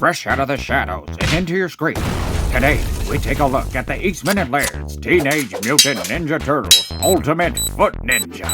fresh out of the shadows and into your screen. Today, we take a look at the Eastman and Lairds Teenage Mutant Ninja Turtles Ultimate Foot Ninja.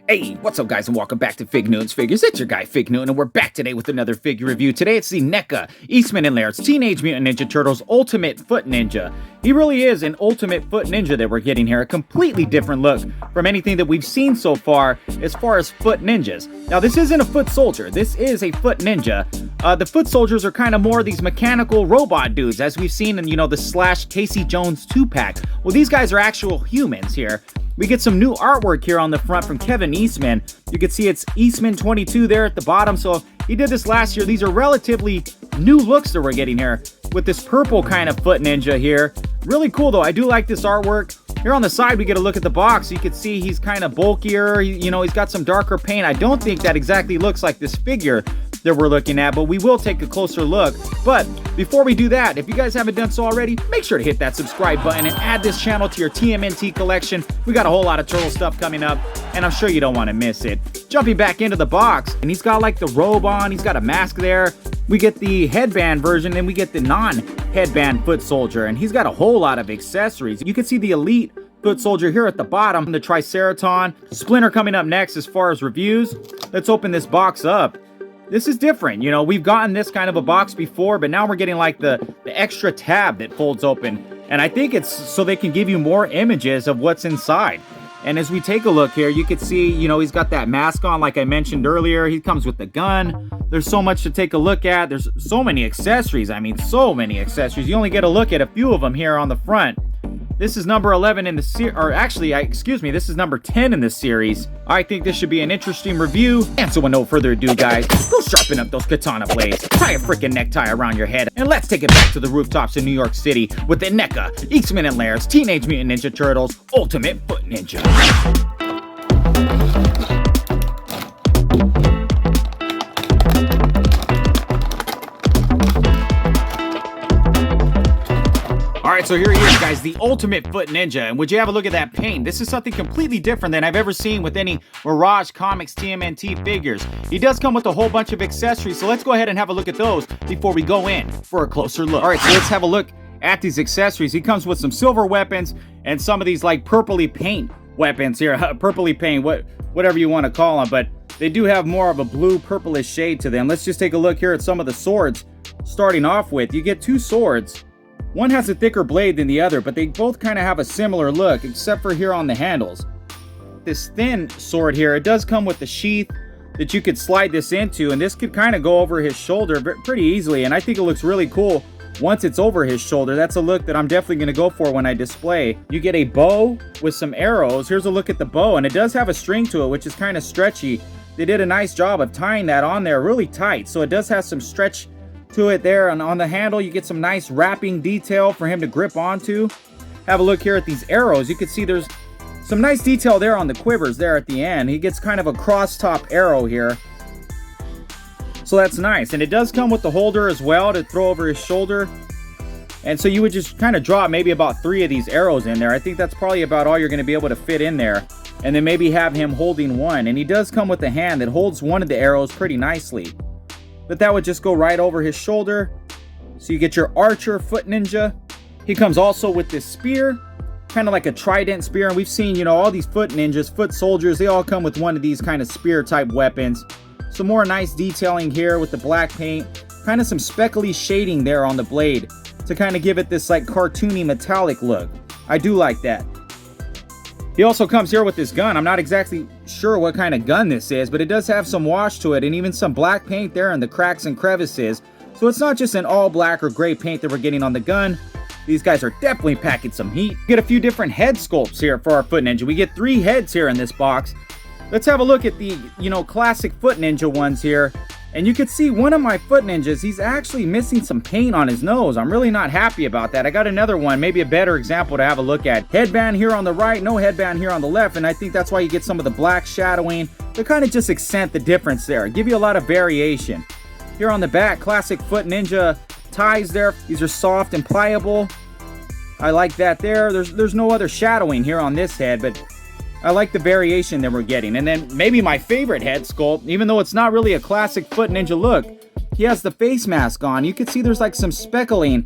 Hey, what's up guys, and welcome back to Fig Newton's Figures. It's your guy Fig Newton, and we're back today with another figure review. Today it's the Neca, Eastman and Lairds Teenage Mutant Ninja Turtles Ultimate Foot Ninja. He really is an ultimate foot ninja that we're getting here. A completely different look from anything that we've seen so far as foot ninjas. Now this isn't a foot soldier, this is a foot ninja. The foot soldiers are kind of more these mechanical robot dudes as we've seen in, the Slash Casey Jones 2-pack. Well, these guys are actual humans here. We get some new artwork here on the front from Kevin Eastman. You can see it's Eastman 22 there at the bottom. So he did this last year. These are relatively new looks that we're getting here with this purple kind of foot ninja here. Really cool though. I do like this artwork. Here on the side, we get a look at the box. You can see he's kind of bulkier. He's got some darker paint. I don't think that exactly looks like this figure that we're looking at, but we will take a closer look. But before we do that, if you guys haven't done so already, make sure to hit that subscribe button and add this channel to your TMNT collection. We got a whole lot of turtle stuff coming up, and I'm sure you don't want to miss it. Jumping back into the box, and he's got like the robe on, he's got a mask there. We get the headband version, and we get the non-headband foot soldier, and he's got a whole lot of accessories. You can see the elite foot soldier here at the bottom, the Triceraton. Splinter coming up next as far as reviews. Let's open this box up. This is different, we've gotten this kind of a box before, but now we're getting like the extra tab that folds open. And I think it's so they can give you more images of what's inside. And as we take a look here, you can see, he's got that mask on like I mentioned earlier. He comes with the gun. There's so much to take a look at. There's so many accessories. I mean, so many accessories. You only get a look at a few of them here on the front. This is number 11 in the series, or actually, this is number 10 in the series. I think this should be an interesting review. And so with no further ado, guys, go sharpen up those katana blades, tie a freaking necktie around your head, and let's take it back to the rooftops in New York City with the Neca, Eastman and Lairds Teenage Mutant Ninja Turtles Ultimate Foot Ninja. Alright, so here he is, guys, the Ultimate Foot Ninja. And would you have a look at that paint? This is something completely different than I've ever seen with any Mirage Comics TMNT figures. He does come with a whole bunch of accessories, so let's go ahead and have a look at those before we go in for a closer look. Alright, so let's have a look at these accessories. He comes with some silver weapons and some of these like purpley paint weapons here. Purpley paint, whatever you want to call them, but they do have more of a blue purplish shade to them. Let's just take a look here at some of the swords. Starting off with, you get two swords. One has a thicker blade than the other, but they both kind of have a similar look, except for here on the handles. This thin sword here, it does come with the sheath that you could slide this into, and this could kind of go over his shoulder pretty easily, and I think it looks really cool once it's over his shoulder. That's a look that I'm definitely going to go for when I display. You get a bow with some arrows. Here's a look at the bow, and it does have a string to it, which is kind of stretchy. They did a nice job of tying that on there really tight, so it does have some stretch to it there, and on the handle you get some nice wrapping detail for him to grip onto. Have a look here at these arrows. You can see there's some nice detail there on the quivers there at the end. He gets kind of a cross top arrow here, so that's nice. And it does come with the holder as well to throw over his shoulder, and so you would just kind of drop maybe about 3 of these arrows in there. I think that's probably about all you're going to be able to fit in there, and then maybe have him holding one. And he does come with a hand that holds one of the arrows pretty nicely, but that would just go right over his shoulder. So you get your archer foot ninja. He comes also with this spear, kind of like a trident spear. And we've seen, all these foot ninjas, foot soldiers, they all come with one of these kind of spear type weapons. Some more nice detailing here with the black paint, kind of some speckly shading there on the blade to kind of give it this like cartoony metallic look. I do like that. He also comes here with this gun. I'm not exactly sure what kind of gun this is, but it does have some wash to it and even some black paint there in the cracks and crevices. So it's not just an all black or gray paint that we're getting on the gun. These guys are definitely packing some heat. We get a few different head sculpts here for our foot ninja. We get 3 heads here in this box. Let's have a look at the, classic foot ninja ones here. And you can see one of my foot ninjas, he's actually missing some paint on his nose. I'm really not happy about that. I got another one, maybe a better example to have a look at. Headband here on the right, no headband here on the left, and I think that's why you get some of the black shadowing to kind of just accent the difference there, give you a lot of variation. Here on the back, classic foot ninja ties there. These are soft and pliable. I like that there. There's no other shadowing here on this head, but I like the variation that we're getting. And then maybe my favorite head sculpt, even though it's not really a classic Foot Ninja look, he has the face mask on. You can see there's like some speckling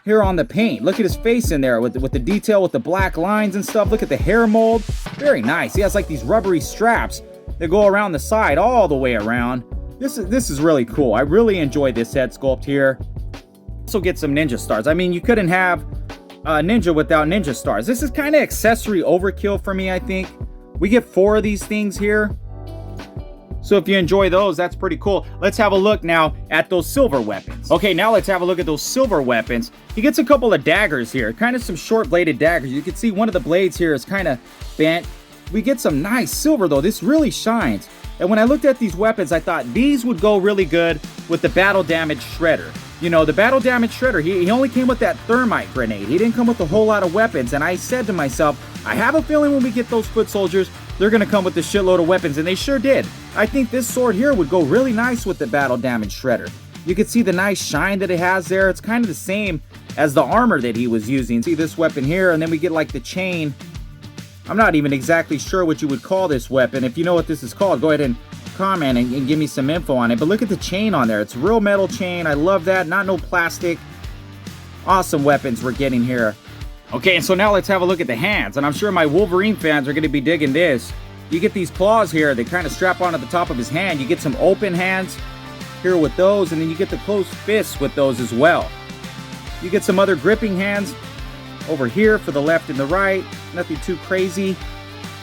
here on the paint. Look at his face in there with the detail with the black lines and stuff. Look at the hair mold. Very nice. He has like these rubbery straps that go around the side all the way around. This is really cool. I really enjoy this head sculpt here. Also get some ninja stars. I mean, you couldn't have a ninja without ninja stars. This is kind of accessory overkill for me, I think. We get 4 of these things here. So if you enjoy those, that's pretty cool. Let's have a look now at those silver weapons. Okay, now let's have a look at those silver weapons. He gets a couple of daggers here, kind of some short-bladed daggers. You can see one of the blades here is kind of bent. We get some nice silver, though. This really shines. And when I looked at these weapons, I thought these would go really good with the battle damage shredder. You know, the battle damage shredder, he only came with that thermite grenade. He didn't come with a whole lot of weapons. And I said to myself, I have a feeling when we get those foot soldiers, they're going to come with a shitload of weapons. And they sure did. I think this sword here would go really nice with the battle damage shredder. You can see the nice shine that it has there. It's kind of the same as the armor that he was using. See this weapon here, and then we get like the chain. I'm not even exactly sure what you would call this weapon. If you know what this is called, go ahead and comment and give me some info on it. But look at the chain on there. It's real metal chain. I love that. Not no plastic. Awesome weapons we're getting here. Okay, and so now let's have a look at the hands. And I'm sure my Wolverine fans are going to be digging this. You get these claws here. They kind of strap onto the top of his hand. You get some open hands here with those. And then you get the closed fists with those as well. You get some other gripping hands over here for the left and the right. Nothing too crazy.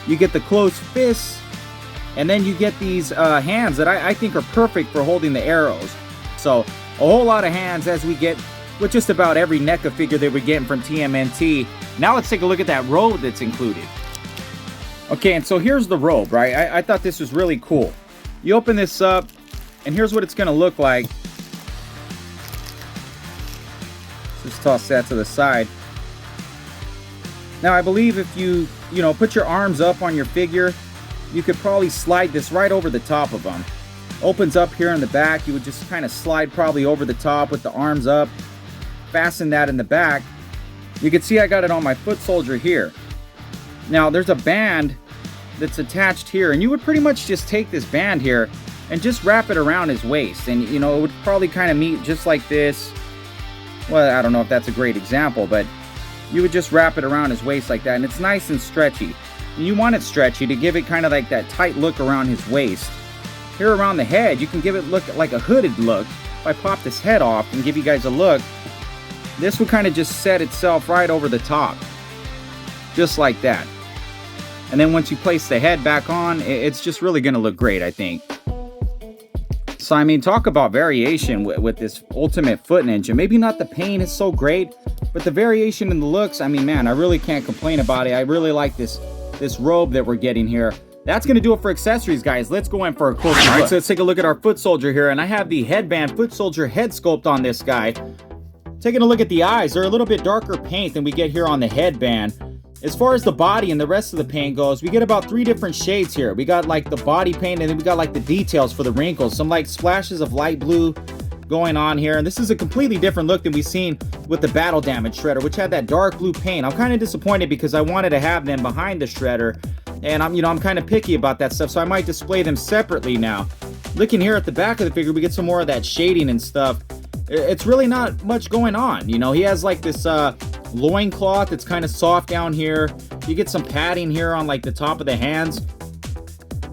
You get the closed fists. And then you get these hands that I think are perfect for holding the arrows. So a whole lot of hands as we get with just about every NECA figure that we're getting from TMNT. Now let's take a look at that robe that's included. Okay, and so here's the robe, right? I thought this was really cool. You open this up, and here's what it's going to look like. Just toss that to the side. Now, I believe if you put your arms up on your figure, you could probably slide this right over the top of them. Opens up here in the back. You would just kind of slide probably over the top with the arms up. Fasten that in the back. You can see I got it on my foot soldier here. Now, there's a band that's attached here, and you would pretty much just take this band here and just wrap it around his waist. And, it would probably kind of meet just like this. Well, I don't know if that's a great example, but you would just wrap it around his waist like that, and it's nice and stretchy. And you want it stretchy to give it kind of like that tight look around his waist. Here around the head, you can give it look like a hooded look. If I pop this head off and give you guys a look, this would kind of just set itself right over the top. Just like that. And then once you place the head back on, it's just really going to look great, I think. So, I mean, talk about variation with this Ultimate Foot Ninja. Maybe not the paint is so great, but the variation in the looks, I mean, man, I really can't complain about it. I really like this robe that we're getting here. That's going to do it for accessories, guys. Let's go in for a closer look. All right, so let's take a look at our foot soldier here. And I have the headband foot soldier head sculpt on this guy. Taking a look at the eyes, they're a little bit darker paint than we get here on the headband. As far as the body and the rest of the paint goes, we get about 3 different shades here. We got like the body paint, and then we got like the details for the wrinkles. Some like splashes of light blue going on here. And this is a completely different look than we've seen with the battle damage shredder, which had that dark blue paint. I'm kind of disappointed because I wanted to have them behind the shredder. And I'm kind of picky about that stuff, so I might display them separately now. Looking here at the back of the figure, we get some more of that shading and stuff. It's really not much going on. He has like this loincloth that's kind of soft down here. You get some padding here on like the top of the hands.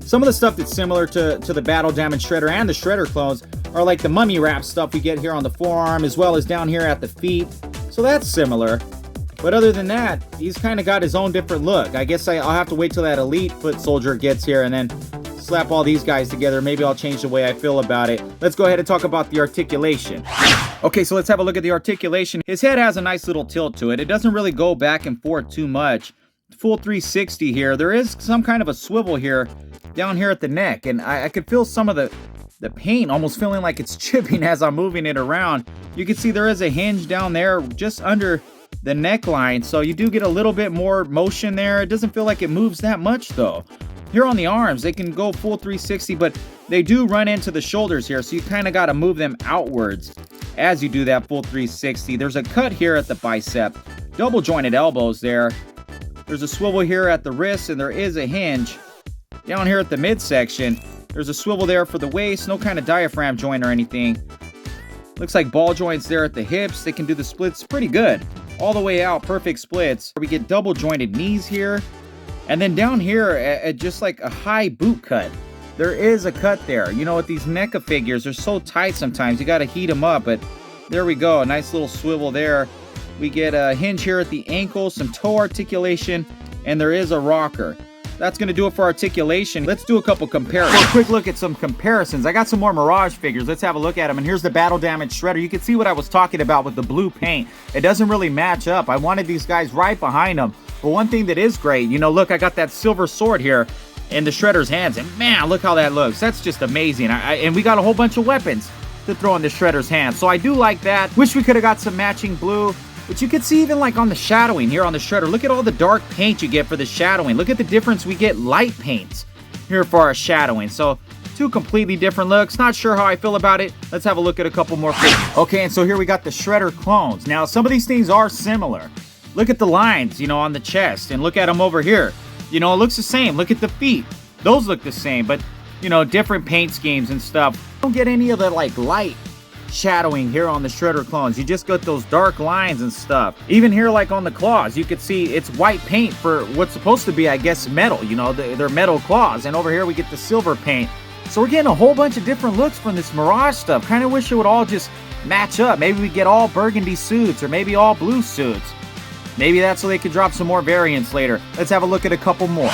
Some of the stuff that's similar to the battle damage shredder and the shredder clones are like the mummy wrap stuff we get here on the forearm, as well as down here at the feet. So that's similar. But other than that, he's kind of got his own different look. I guess I'll have to wait till that elite foot soldier gets here and then slap all these guys together. Maybe I'll change the way I feel about it. Let's go ahead and talk about the articulation. Okay, so let's have a look at the articulation. His head has a nice little tilt to it. It doesn't really go back and forth too much. Full 360 here. There is some kind of a swivel here down here at the neck, and I could feel some of the paint almost feeling like it's chipping as I'm moving it around. You can see there is a hinge down there just under the neckline, so you do get a little bit more motion there. It doesn't feel like it moves that much though. Here on the arms, they can go full 360, but they do run into the shoulders here, so you kind of got to move them outwards as you do that full 360. There's a cut here at the bicep, double jointed elbows there. There's a swivel here at the wrist, and there is a hinge. Down here at the midsection, there's a swivel there for the waist. No kind of diaphragm joint or anything. Looks like ball joints there at the hips. They can do the splits pretty good. All the way out, perfect splits. We get double jointed knees here. And then down here at just like a high boot cut. There is a cut there. You know, with these Neca figures, they're so tight sometimes. You got to heat them up, but there we go. A nice little swivel there. We get a hinge here at the ankle, some toe articulation, and there is a rocker. That's going to do it for articulation. Let's do a couple comparisons. For a quick look at some comparisons. I got some more Mirage figures. Let's have a look at them. And here's the battle damage shredder. You can see what I was talking about with the blue paint. It doesn't really match up. I wanted these guys right behind them. But one thing that is great, you know, look, I got that silver sword here in the shredder's hands. And man, look how that looks. That's just amazing. And we got a whole bunch of weapons to throw in the shredder's hands. So I do like that. Wish we could have got some matching blue. But you can see even like on the shadowing here on the shredder, look at all the dark paint you get for the shadowing. Look at the difference. We get light paints here for our shadowing. So two completely different looks. Not sure how I feel about it. Let's have a look at a couple more figures. Okay, and so here we got the shredder clones. Now, some of these things are similar. Look at the lines, you know, on the chest, and look at them over here. You know, it looks the same. Look at the feet. Those look the same, but, you know, different paint schemes and stuff. Don't get any of the, like, light shadowing here on the shredder clones. You just got those dark lines and stuff. Even here, like on the claws, you could see it's white paint for what's supposed to be, I guess, metal. You know, they're metal claws. And over here, we get the silver paint. So we're getting a whole bunch of different looks from this Mirage stuff. Kind of wish it would all just match up. Maybe we get all burgundy suits or maybe all blue suits. Maybe that's so they could drop some more variants later. Let's have a look at a couple more.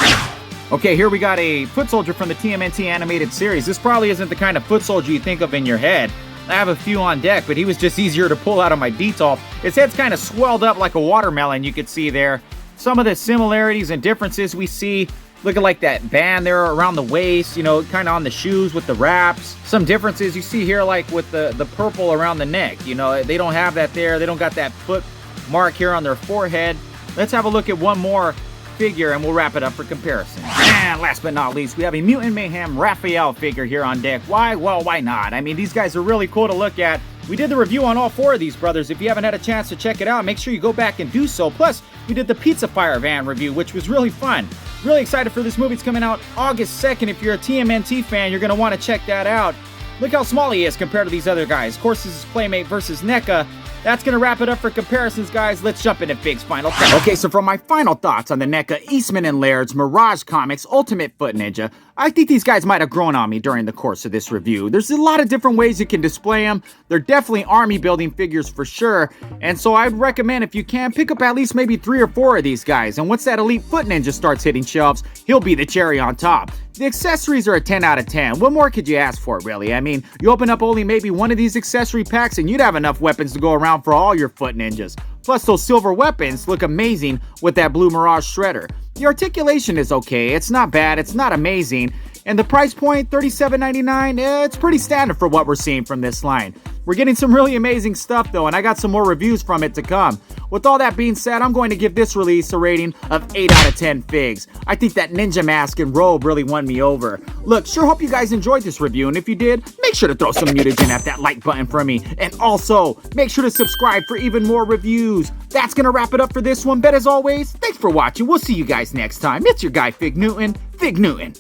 Okay, here we got a foot soldier from the TMNT animated series. This probably isn't the kind of foot soldier you think of in your head. I have a few on deck, but he was just easier to pull out of my detail. His head's kind of swelled up like a watermelon, you could see there. Some of the similarities and differences we see, looking like that band there around the waist, you know, kind of on the shoes with the wraps. Some differences you see here, like with the purple around the neck. You know, they don't have that there. They don't got that foot mark here on their forehead. Let's have a look at one more figure and we'll wrap it up for comparison. And last but not least, we have a Mutant Mayhem Raphael figure here on deck. Why? Well, why not? I mean, these guys are really cool to look at. We did the review on all four of these brothers. If you haven't had a chance to check it out, make sure you go back and do so. Plus, we did the Pizza Fire van review, which was really fun. Really excited for this movie. It's coming out August 2nd. If you're a TMNT fan, you're going to want to check that out. Look how small he is compared to these other guys. Of course, this is Playmate versus Neca. That's going to wrap it up for comparisons, guys. Let's jump into Fig's final thoughts. Okay, so for my final thoughts on the Neca, Eastman, and Lairds Mirage Comics Ultimate Foot Ninja, I think these guys might have grown on me during the course of this review. There's a lot of different ways you can display them. They're definitely army building figures for sure. And so I'd recommend, if you can, pick up at least maybe 3 or 4 of these guys. And once that Elite Foot Ninja starts hitting shelves, he'll be the cherry on top. The accessories are a 10 out of 10. What more could you ask for, really? I mean, you open up only maybe one of these accessory packs and you'd have enough weapons to go around for all your foot ninjas. Plus, those silver weapons look amazing with that blue Mirage shredder. The articulation is okay. It's not bad. It's not amazing. And the price point, $37.99, it's pretty standard for what we're seeing from this line. We're getting some really amazing stuff, though, and I got some more reviews from it to come. With all that being said, I'm going to give this release a rating of 8 out of 10 figs. I think that ninja mask and robe really won me over. Look, sure hope you guys enjoyed this review, and if you did, make sure to throw some mutagen at that like button for me. And also, make sure to subscribe for even more reviews. That's going to wrap it up for this one, but as always, thanks for watching. We'll see you guys next time. It's your guy, Fig Newton. Fig Newton.